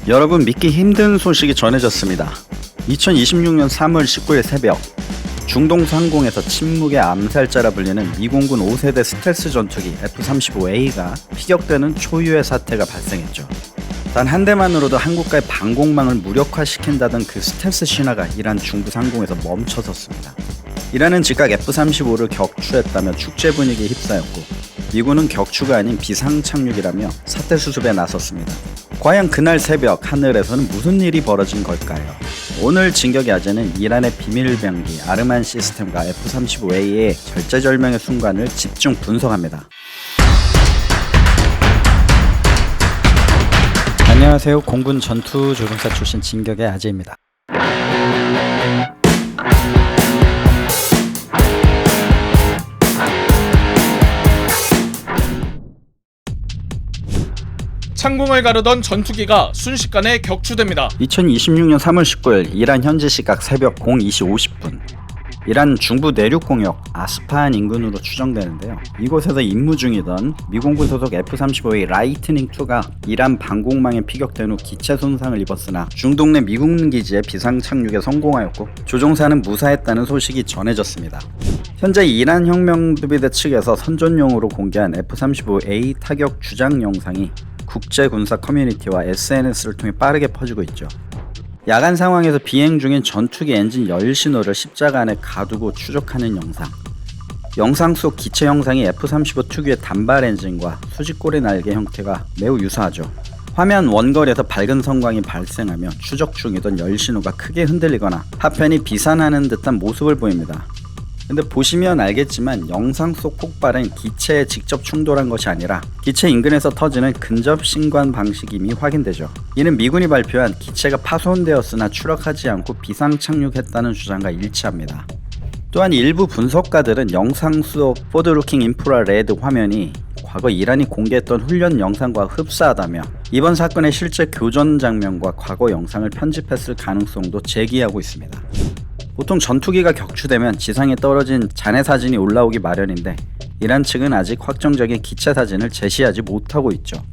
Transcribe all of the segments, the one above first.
여러분, 믿기 힘든 소식이 전해졌습니다. 2026년 3월 19일 새벽 중동 상공에서 침묵의 암살자라 불리는 미공군 5세대 스텔스 전투기 F-35A가 피격되는 초유의 사태가 발생했죠. 단 한 대만으로도 한국과의 방공망을 무력화시킨다던 그 스텔스 신화가 이란 중부 상공에서 멈춰섰습니다. 이란은 즉각 F-35를 격추했다며 축제 분위기에 휩싸였고, 미군은 격추가 아닌 비상 착륙이라며 사태 수습에 나섰습니다. 과연 그날 새벽 하늘에서는 무슨 일이 벌어진 걸까요? 오늘 진격의 아재는 이란의 비밀병기 아르만 시스템과 F-35A의 절체절명의 순간을 집중 분석합니다. 안녕하세요. 공군 전투조종사 출신 진격의 아재입니다. 창공을 가르던 전투기가 순식간에 격추됩니다. 2026년 3월 19일 이란 현지 시각 새벽 02시 50분 이란 중부 내륙 공역 아스파한 인근으로 추정되는데요. 이곳에서 임무 중이던 미공군 소속 F-35A 라이트닝2가 이란 방공망에 피격된 후 기체 손상을 입었으나 중동 내 미군 기지에 비상 착륙에 성공하였고 조종사는 무사했다는 소식이 전해졌습니다. 현재 이란 혁명수비대 측에서 선전용으로 공개한 F-35A 타격 주장 영상이 국제군사 커뮤니티와 SNS를 통해 빠르게 퍼지고 있죠. 야간 상황에서 비행 중인 전투기 엔진 열 신호를 십자가 안에 가두고 추적하는 영상. 영상 속 기체 형상이 F-35 특유의 단발 엔진과 수직꼬리 날개 형태가 매우 유사하죠. 화면 원거리에서 밝은 성광이 발생하며 추적 중이던 열 신호가 크게 흔들리거나 파편이 비산하는 듯한 모습을 보입니다. 근데 보시면 알겠지만 영상 속 폭발은 기체에 직접 충돌한 것이 아니라 기체 인근에서 터지는 근접 신관 방식임이 확인되죠. 이는 미군이 발표한 기체가 파손되었으나 추락하지 않고 비상 착륙했다는 주장과 일치합니다. 또한 일부 분석가들은 영상 속 포드루킹 인프라 레드 화면이 과거 이란이 공개했던 훈련 영상과 흡사하다며 이번 사건의 실제 교전 장면과 과거 영상을 편집했을 가능성도 제기하고 있습니다. 보통 전투기가 격추되면 지상에 떨어진 잔해 사진이 올라오기 마련인데 이란 측은 아직 확정적인 기체 사진을 제시하지 못하고 있죠.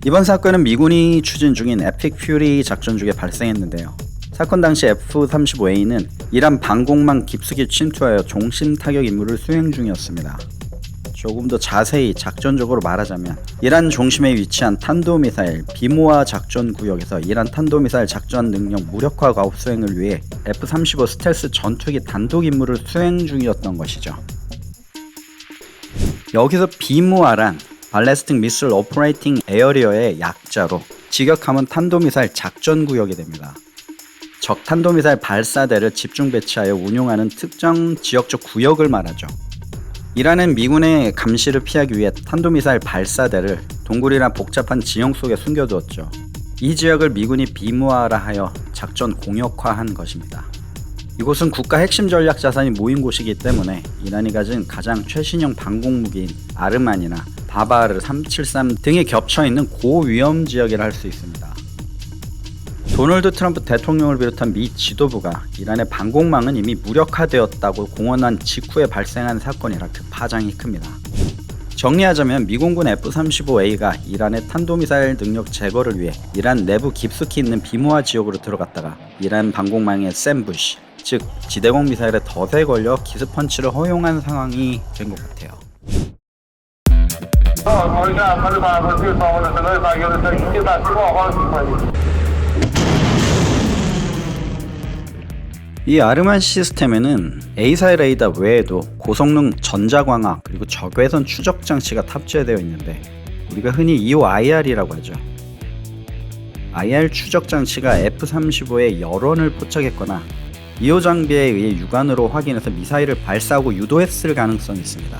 이번 사건은 미군이 추진 중인 에픽 퓨리 작전 중에 발생했는데요. 사건 당시 F-35A는 이란 방공망 깊숙이 침투하여 종심 타격 임무를 수행 중이었습니다. 조금 더 자세히 작전적으로 말하자면 이란 중심에 위치한 탄도미사일 비모아 작전 구역에서 이란 탄도미사일 작전 능력 무력화 가업 수행을 위해 F-35 스텔스 전투기 단독 임무를 수행 중이었던 것이죠. 여기서 비모아란 발레스틱 미슬 오퍼레이팅 에어리어의 약자로 직역하면 탄도미사일 작전 구역이 됩니다. 적 탄도미사일 발사대를 집중 배치하여 운용하는 특정 지역적 구역을 말하죠. 이란은 미군의 감시를 피하기 위해 탄도미사일 발사대를 동굴이나 복잡한 지형 속에 숨겨두었죠. 이 지역을 미군이 비무하라 하여 작전 공역화한 것입니다. 이곳은 국가 핵심 전략 자산이 모인 곳이기 때문에 이란이 가진 가장 최신형 방공무기인 아르만이나 바바르 373 등이 겹쳐있는 고위험 지역이라 할 수 있습니다. 도널드 트럼프 대통령을 비롯한 미 지도부가 이란의 방공망은 이미 무력화되었다고 공언한 직후에 발생한 사건이라 그 파장이 큽니다. 정리하자면 미공군 F-35A가 이란의 탄도미사일 능력 제거를 위해 이란 내부 깊숙이 있는 비모아 지역으로 들어갔다가 이란 방공망의 샘부시, 즉 지대공 미사일에 덫에 걸려 기습펀치를 허용한 상황이 된 것 같아요. 이 아르만 시스템에는 A사의 레이더 외에도 고성능 전자광학 그리고 적외선 추적 장치가 탑재되어 있는데 우리가 흔히 EO-IR이라고 하죠. IR 추적 장치가 F-35에 열원을 포착했거나 EO 장비에 의해 육안으로 확인해서 미사일을 발사하고 유도했을 가능성이 있습니다.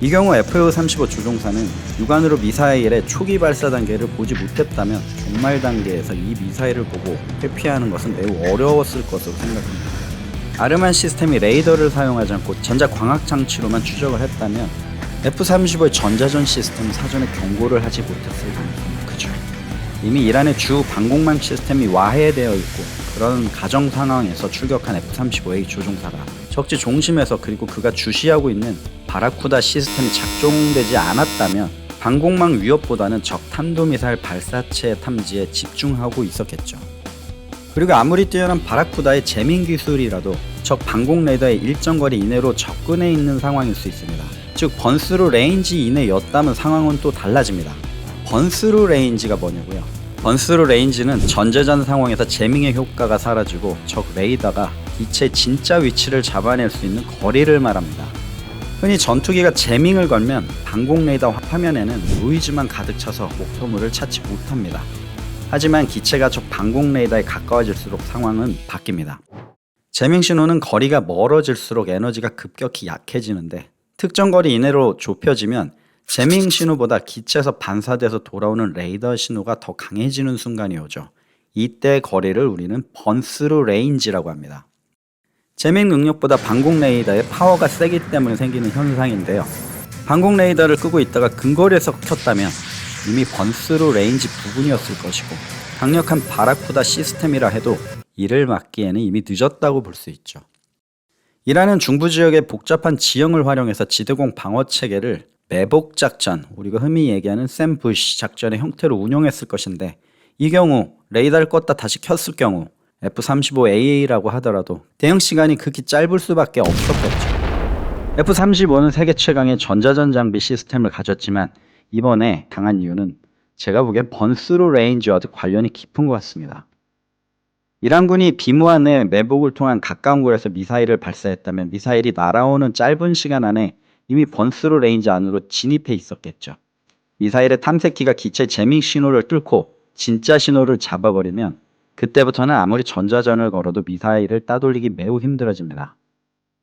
이 경우 F-35 조종사는 육안으로 미사일의 초기 발사 단계를 보지 못했다면 종말 단계에서 이 미사일을 보고 회피하는 것은 매우 어려웠을 것으로 생각합니다. 아르만 시스템이 레이더를 사용하지 않고 전자광학 장치로만 추적을 했다면 F-35의 전자전 시스템은 사전에 경고를 하지 못했을 가능성이 크죠. 이미 이란의 주 방공망 시스템이 와해되어 있고 그런 가정 상황에서 출격한 F-35A 조종사가 적지 종심에서 그리고 그가 주시하고 있는 바라쿠다 시스템이 작동되지 않았다면 방공망 위협보다는 적 탄도미사일 발사체 탐지에 집중하고 있었겠죠. 그리고 아무리 뛰어난 바라쿠다의 재민 기술이라도 적 방공 레이더의 일정 거리 이내로 접근해 있는 상황일 수 있습니다. 즉 번스루 레인지 이내였다면 상황은 또 달라집니다. 번스루 레인지가 뭐냐고요? 번스루 레인지는 전제전 상황에서 재밍의 효과가 사라지고 적 레이더가 기체의 진짜 위치를 잡아낼 수 있는 거리를 말합니다. 흔히 전투기가 재밍을 걸면 방공 레이더 화면에는 노이즈만 가득 차서 목표물을 찾지 못합니다. 하지만 기체가 적 방공 레이더에 가까워질수록 상황은 바뀝니다. 재밍 신호는 거리가 멀어질수록 에너지가 급격히 약해지는데 특정 거리 이내로 좁혀지면 재밍 신호보다 기체에서 반사돼서 돌아오는 레이더 신호가 더 강해지는 순간이 오죠. 이때 거리를 우리는 번스루 레인지라고 합니다. 재밍 능력보다 방공 레이더의 파워가 세기 때문에 생기는 현상인데요. 방공 레이더를 끄고 있다가 근거리에서 켰다면 이미 번스루 레인지 부분이었을 것이고 강력한 바라쿠다 시스템이라 해도 이를 막기에는 이미 늦었다고 볼 수 있죠. 이란은 중부 지역의 복잡한 지형을 활용해서 지대공 방어 체계를 매복 작전, 우리가 흔히 얘기하는 샘 부시 작전의 형태로 운용했을 것인데 이 경우 레이더를 껐다 다시 켰을 경우 F-35AA라고 하더라도 대응 시간이 극히 짧을 수밖에 없었겠죠. F-35는 세계 최강의 전자전 장비 시스템을 가졌지만 이번에 당한 이유는 제가 보기엔 번스루 레인지와도 관련이 깊은 것 같습니다. 이란군이 비무안의 매복을 통한 가까운 곳에서 미사일을 발사했다면 미사일이 날아오는 짧은 시간 안에 이미 번스루 레인지 안으로 진입해 있었겠죠. 미사일의 탐색기가 기체 재밍 신호를 뚫고 진짜 신호를 잡아버리면 그때부터는 아무리 전자전을 걸어도 미사일을 따돌리기 매우 힘들어집니다.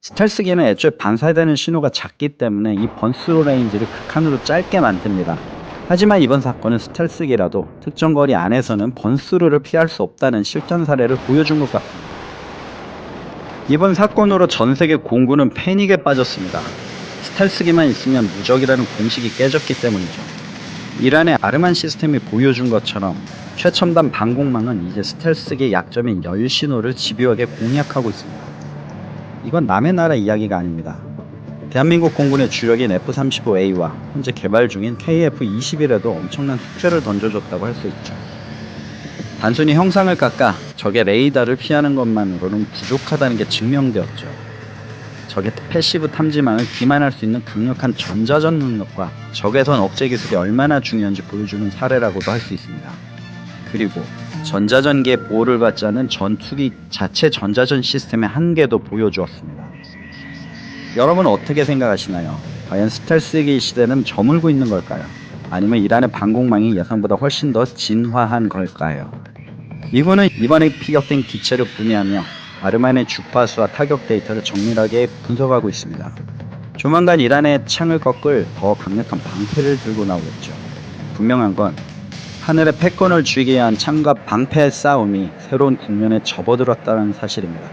스텔스기는 애초에 반사되는 신호가 작기 때문에 이 번스루 레인지를 극한으로 짧게 만듭니다. 하지만 이번 사건은 스텔스기라도 특정 거리 안에서는 번스루를 피할 수 없다는 실전 사례를 보여준 것 같습니다. 이번 사건으로 전 세계 공군은 패닉에 빠졌습니다. 스텔스기만 있으면 무적이라는 공식이 깨졌기 때문이죠. 이란의 아르만 시스템이 보여준 것처럼 최첨단 방공망은 이제 스텔스기의 약점인 열 신호를 집요하게 공략하고 있습니다. 이건 남의 나라 이야기가 아닙니다. 대한민국 공군의 주력인 F-35A와 현재 개발 중인 KF-21에도 엄청난 숙제를 던져줬다고 할 수 있죠. 단순히 형상을 깎아 적의 레이더를 피하는 것만으로는 부족하다는 게 증명되었죠. 적의 패시브 탐지망을 기만할 수 있는 강력한 전자전 능력과 적외선 억제 기술이 얼마나 중요한지 보여주는 사례라고도 할 수 있습니다. 그리고 전자전기의 보호를 받지 않은 전투기 자체 전자전 시스템의 한계도 보여주었습니다. 여러분 어떻게 생각하시나요? 과연 스텔스기 시대는 저물고 있는 걸까요? 아니면 이란의 방공망이 예상보다 훨씬 더 진화한 걸까요? 미군은 이번에 피격된 기체를 분해하며 아르만의 주파수와 타격 데이터를 정밀하게 분석하고 있습니다. 조만간 이란의 창을 꺾을 더 강력한 방패를 들고 나오겠죠. 분명한 건 하늘의 패권을 쥐기 위한 창과 방패의 싸움이 새로운 국면에 접어들었다는 사실입니다.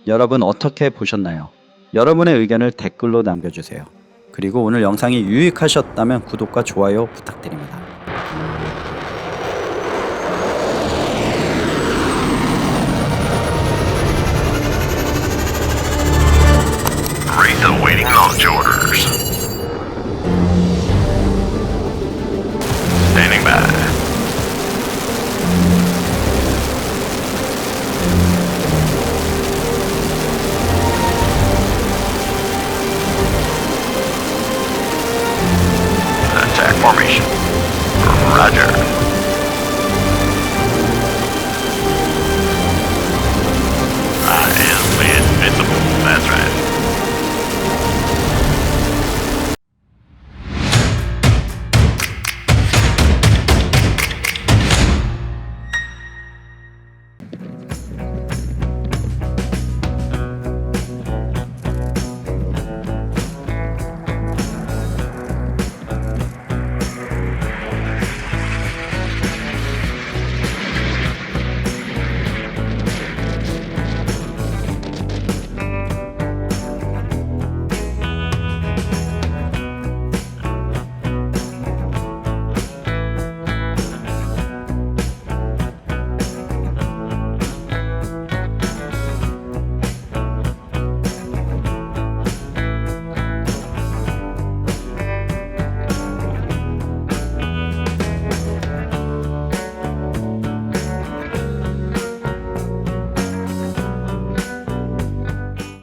여러분 어떻게 보셨나요? 여러분의 의견을 댓글로 남겨주세요. 그리고 오늘 영상이 유익하셨다면 구독과 좋아요 부탁드립니다.